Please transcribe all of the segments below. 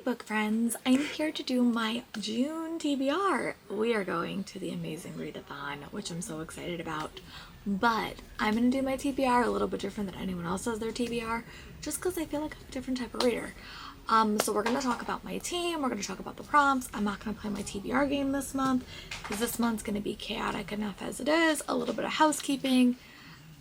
book friends, I'm here to do my June TBR. We are going to the amazing readathon, which I'm so excited about. But I'm going to do my TBR a little bit different than anyone else does their TBR, just because I feel like I'm a different type of reader. So we're going to talk about my team, we're going to talk about the prompts. I'm not going to play my TBR game this month, because this month's going to be chaotic enough as it is. A little bit of housekeeping.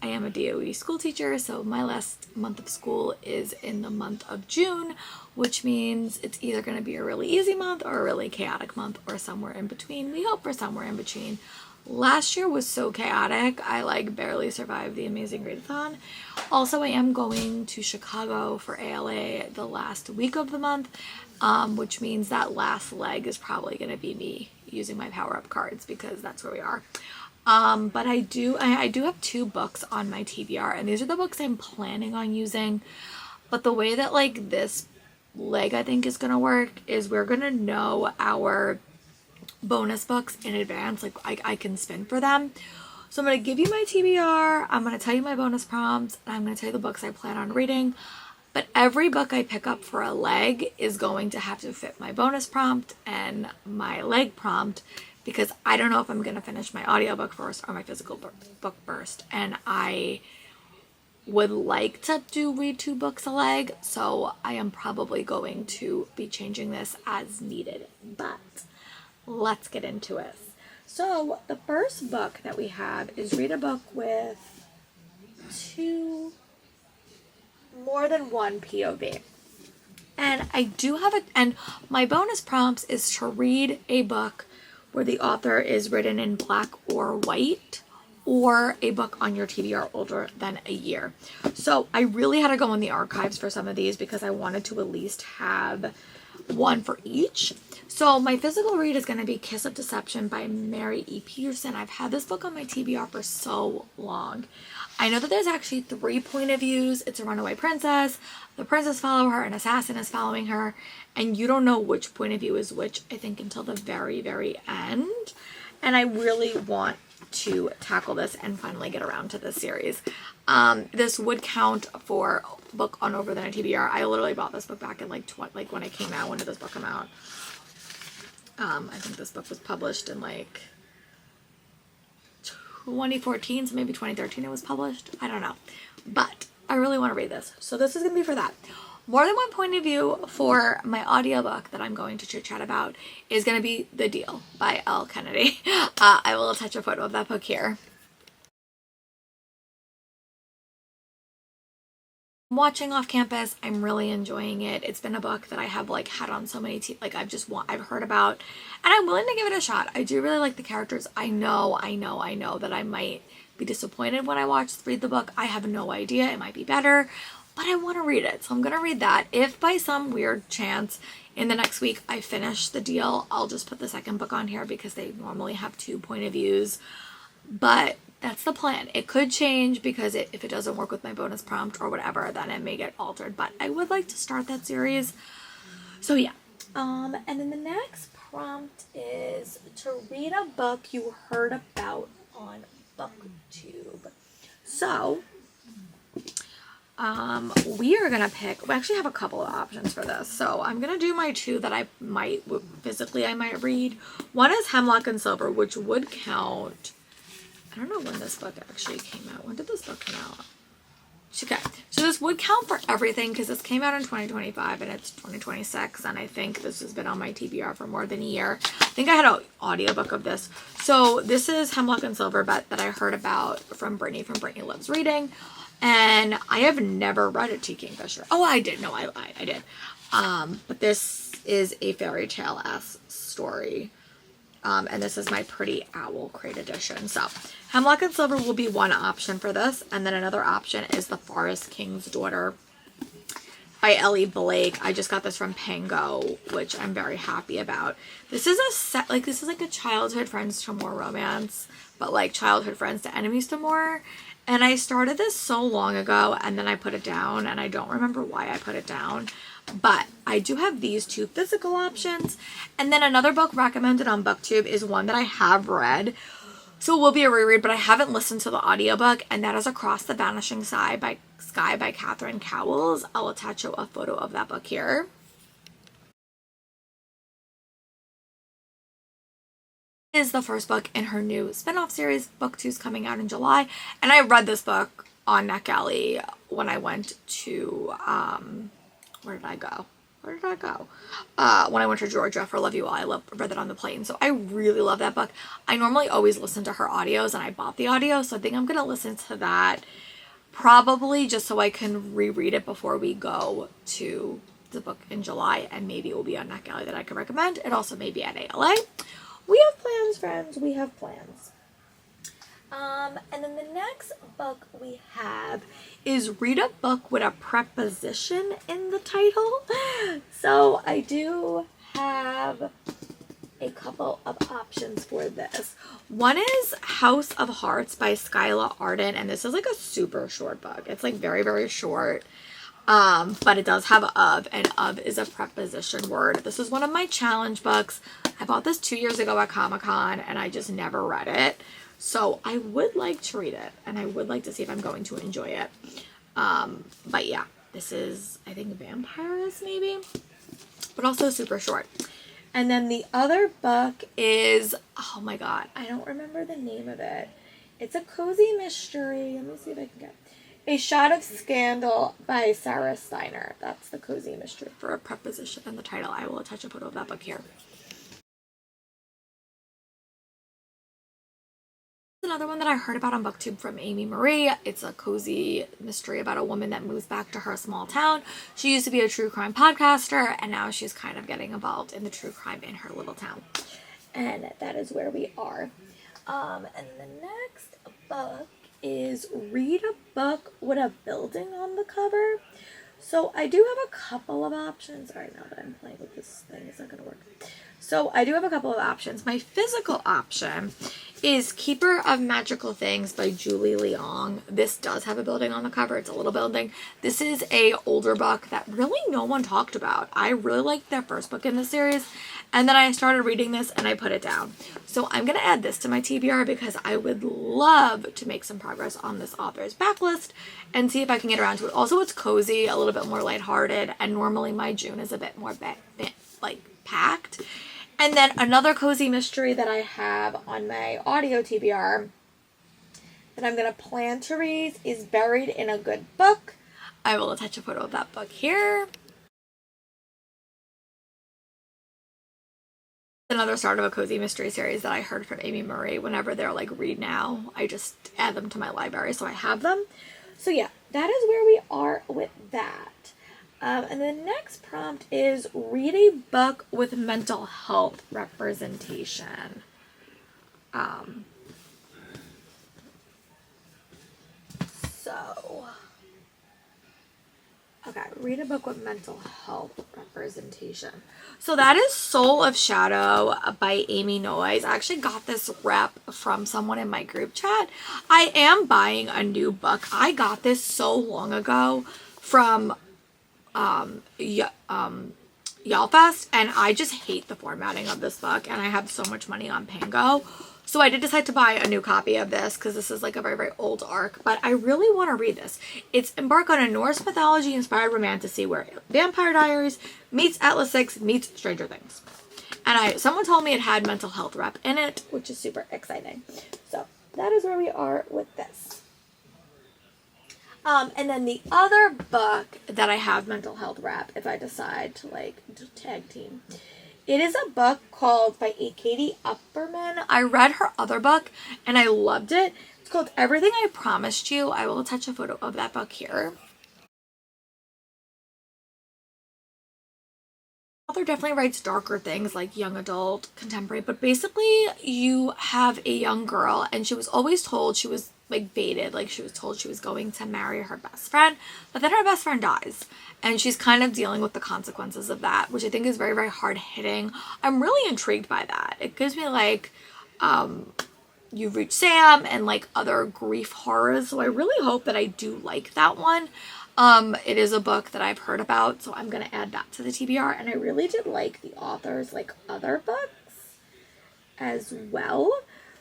I am a DOE school teacher, so my last month of school is in the month of June, which means it's either going to be a really easy month or a really chaotic month or somewhere in between. We hope for somewhere in between. Last year was so chaotic, I barely survived the amazing readathon. Also, I am going to Chicago for ALA the last week of the month, which means that last leg is probably going to be me using my power-up cards because that's where we are. But I do have 2 books on my TBR, and these are the books I'm planning on using. But the way that this leg I think is gonna work is we're gonna know our bonus books in advance. I can spin for them. So I'm gonna give you my TBR, I'm gonna tell you my bonus prompts, and I'm gonna tell you the books I plan on reading. But every book I pick up for a leg is going to have to fit my bonus prompt and my leg prompt, because I don't know if I'm going to finish my audiobook first or my physical book first. And I would like to read 2 books a leg, so I am probably going to be changing this as needed. But let's get into it. So the first book that we have is read a book with more than one POV. And I do have and my bonus prompts is to read a book where the author is written in black or white, or a book on your TBR older than a year. So I really had to go in the archives for some of these because I wanted to at least have one for each. So my physical read is going to be Kiss of Deception by Mary E. Peterson. I've had this book on my TBR for so long. I know that there's actually 3 point of views. It's a runaway princess, the princess follow her, an assassin is following her, and you don't know which point of view is which, I think, until the very, very end. And I really want to tackle this and finally get around to this series. This would count for book on over than a TBR. I literally bought this book back in when it came out. When did this book come out? I think this book was published in 2014, so maybe 2013 it was published. I don't know. But I really want to read this. So this is going to be for that. More than one point of view for my audiobook that I'm going to chit chat about is going to be The Deal by L. Kennedy. I will attach a photo of that book here. I'm watching Off Campus. I'm really enjoying it. It's been a book that I have had on so many I've heard about, and I'm willing to give it a shot. I do really like the characters. I know that I might be disappointed when I read the book. I have no idea. It might be better, but I want to read it, so I'm going to read that. If by some weird chance in the next week I finish The Deal, I'll just put the second book on here because they normally have 2 point of views, but that's the plan. It could change because if it doesn't work with my bonus prompt or whatever, then it may get altered, but I would like to start that series. So yeah. And then the next prompt is to read a book you heard about on booktube. So we are gonna pick, we actually have a couple of options for this, so I'm gonna do my 2 that I might read. One is Hemlock and Silver, which would count. I don't know when this book actually came out. When did this book come out? Okay, so this would count for everything because this came out in 2025 and it's 2026, and I think this has been on my TBR for more than a year. I think I had an audiobook of this. So this is Hemlock and Silver that I heard about from Brittany Loves Reading, and I have never read it, T. Kingfisher. Oh, I did. No, I did. But this is a fairy tale-esque story. And this is my Pretty Owl Crate edition. So Hemlock and Silver will be one option for this. And then another option is The Forest King's Daughter by Ellie Blake. I just got this from Pango, which I'm very happy about. This is a childhood friends to more romance, but childhood friends to enemies to more. And I started this so long ago, and then I put it down, and I don't remember why I put it down. But I do have these 2 physical options. And then another book recommended on BookTube is one that I have read, so it will be a reread, but I haven't listened to the audiobook, and that is Across the Vanishing Sky by Catherine Cowles. I'll attach a photo of that book here. Is the first book in her new spin-off series. Book 2 is coming out in July, and I read this book on NetGalley when I went to where did I go? When I went to Georgia for Love You All. I read that on the plane. So I really love that book. I normally always listen to her audios, and I bought the audio, so I think I'm gonna listen to that probably just so I can reread it before we go to the book in July, and maybe it will be on NetGalley that I can recommend. It also may be at ALA. We have plans, friends. We have plans. And then the next book we have is Read a Book with a Preposition in the title. So I do have a couple of options for this. One is House of Hearts by Skyla Arden, and this is like a super short book. It's like very, very short. But it does have of, and of is a preposition word. This is one of my challenge books. I bought this 2 years ago at Comic-Con, and I just never read it. So I would like to read it, and I would like to see if I'm going to enjoy it. But yeah, this is, I think, vampires maybe, but also super short. And then the other book is, oh my god, I don't remember the name of it. It's a cozy mystery. Let me see if I can get A Shot of Scandal by Sarah Steiner. That's the cozy mystery for a preposition in the title. I will attach a photo of that book here. Another one that I heard about on booktube from Amy Marie. It's a cozy mystery about a woman that moves back to her small town. She used to be a true crime podcaster, and now she's kind of getting involved in the true crime in her little town. And that is where we are. And the next book is Read a Book with a Building on the cover. So I do have a couple of options. All right, now that I'm playing with this thing, it's not going to work. So I do have a couple of options. My physical option is Keeper of Magical Things by Julie Leong. This does have a building on the cover. It's a little building. This is a older book that really no one talked about. I really liked their first book in the series, and then I started reading this and I put it down. So I'm going to add this to my TBR because I would love to make some progress on this author's backlist and see if I can get around to it. Also, it's cozy, a little bit more lighthearted, and normally my June is a bit more packed. And then another cozy mystery that I have on my audio TBR that I'm going to plan to read is Buried in a Good Book. I will attach a photo of that book here. Another start of a cozy mystery series that I heard from Amy Marie. Whenever they're like read now, I just add them to my library so I have them. So yeah, that is where we are with that. And the next prompt is read a book with mental health representation. Okay, read a book with mental health representation. So that is Soul of Shadow by Amy Noyes. I actually got this rep from someone in my group chat. I am buying a new book. I got this so long ago from Y'allfest, and I just hate the formatting of this book, and I have so much money on Pango. So I did decide to buy a new copy of this because this is like a very, very old arc, but I really want to read this. It's embark on a Norse mythology inspired romantasy where Vampire Diaries meets Atlas 6 meets Stranger Things. And someone told me it had mental health rep in it, which is super exciting. So that is where we are with this. And then the other book that I have mental health rep, if I decide to tag team, it is a book called by Katie Upperman. I read her other book and I loved it. It's called Everything I Promised You. I will attach a photo of that book here. The author definitely writes darker things like young adult, contemporary, but basically you have a young girl and she was always told she was baited, she was told she was going to marry her best friend, but then her best friend dies and she's kind of dealing with the consequences of that, which I think is very, very hard hitting. I'm really intrigued by that. It gives me You've Reached Sam and other grief horrors, so I really hope that I do like that one. It is a book that I've heard about, so I'm gonna add that to the TBR, and I really did like the author's other books as well,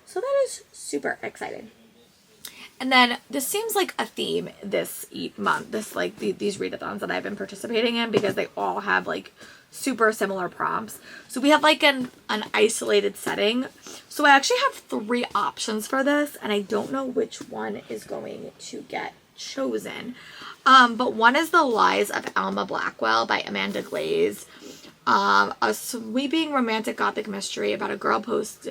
so that is super exciting. And then this seems like a theme this month, these readathons that I've been participating in, because they all have like super similar prompts. So we have like an isolated setting. So I actually have 3 options for this, and I don't know which one is going to get chosen. But one is The Lies of Alma Blackwell by Amanda Glaze. A sweeping romantic gothic mystery about a girl poised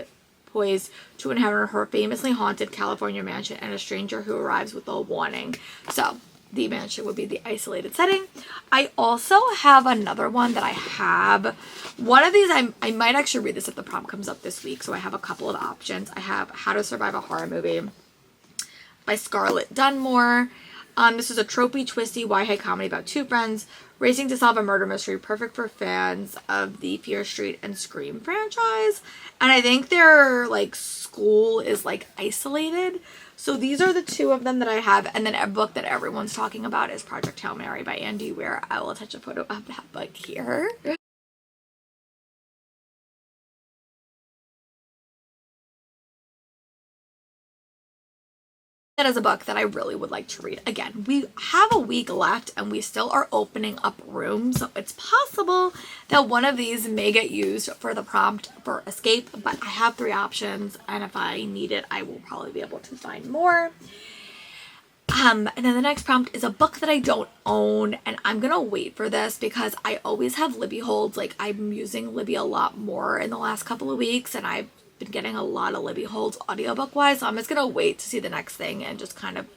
to inherit her famously haunted California mansion and a stranger who arrives with a warning. So the mansion would be the isolated setting. I also have another one that I have. One of these, I might actually read this if the prompt comes up this week. So I have a couple of options. I have How to Survive a Horror Movie by Scarlett Dunmore. This is a tropey, twisty, YA comedy about 2 friends racing to solve a murder mystery, perfect for fans of the Fear Street and Scream franchise. And I think their like school is like isolated. So these are the 2 of them that I have. And then a book that everyone's talking about is Project Hail Mary by Andy Weir. I will attach a photo of that book here. That is a book that I really would like to read. Again, we have a week left and we still are opening up rooms, so it's possible that one of these may get used for the prompt for escape, but I have 3 options, and if I need it, I will probably be able to find more. And then the next prompt is a book that I don't own, and I'm gonna wait for this because I always have Libby holds. Like, I'm using Libby a lot more in the last couple of weeks, and I've been getting a lot of Libby holds audiobook wise, so I'm just gonna wait to see the next thing and just kind of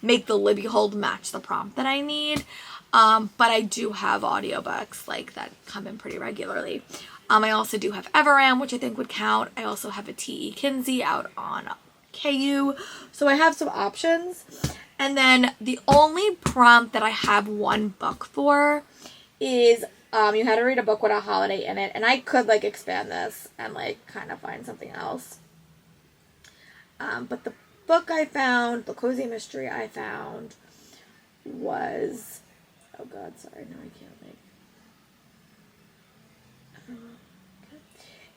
make the Libby hold match the prompt that I need. But I do have audiobooks like that come in pretty regularly. I also do have Everam, which I think would count. I also have a T.E. Kinsey out on KU, so I have some options. And then the only prompt that I have 1 book for is you had to read a book with a holiday in it, and I could like expand this and like kind of find something else. But the book I found, the cozy mystery I found, was, oh god, sorry, no, I can't make.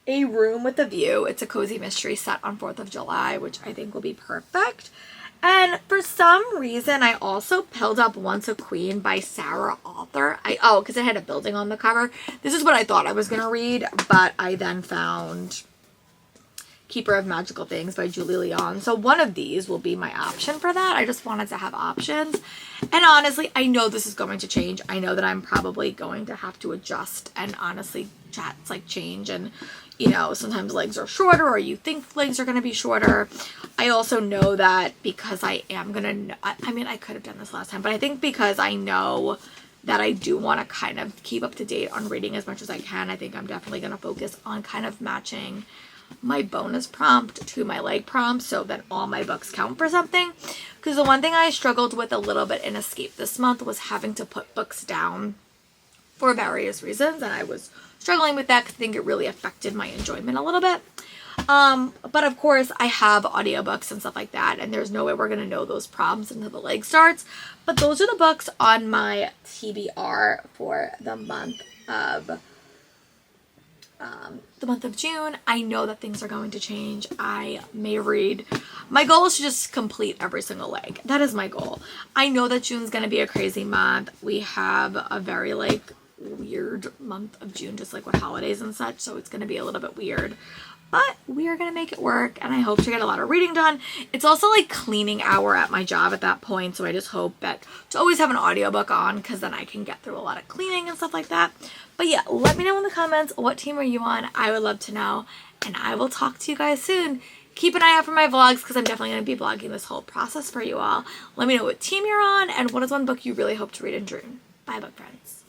A Room with a View. It's a cozy mystery set on 4th of July, which I think will be perfect. And for some reason, I also picked up Once a Queen by Sarah Author. Because it had a building on the cover. This is what I thought I was going to read, but I then found Keeper of Magical Things by Julie Leon. So one of these will be my option for that. I just wanted to have options. And honestly, I know this is going to change. I know that I'm probably going to have to adjust, and honestly, chats like change, and you know, sometimes legs are shorter, or you think legs are going to be shorter. I also know that because I am going to, I mean, I could have done this last time, but I think because I know that I do want to kind of keep up to date on reading as much as I can, I think I'm definitely going to focus on kind of matching my bonus prompt to my leg prompt so that all my books count for something. Because the one thing I struggled with a little bit in Escape this month was having to put books down for various reasons, and I was struggling with that because I think it really affected my enjoyment a little bit. But of course I have audiobooks and stuff like that, and there's no way we're going to know those prompts until the leg starts. But those are the books on my TBR for the month of June. I know that things are going to change. I may read. My goal is to just complete every single leg. That is my goal. I know that June's going to be a crazy month. We have a very like weird month of June, just like with holidays and such, so it's going to be a little bit weird, but we are going to make it work, and I hope to get a lot of reading done. It's also like cleaning hour at my job at that point, so I just hope that to always have an audiobook on, because then I can get through a lot of cleaning and stuff like that. But yeah, let me know in the comments, what team are you on? I would love to know, and I will talk to you guys soon. Keep an eye out for my vlogs, because I'm definitely going to be vlogging this whole process for you all. Let me know what team you're on, and what is one book you really hope to read in June. Bye, book friends.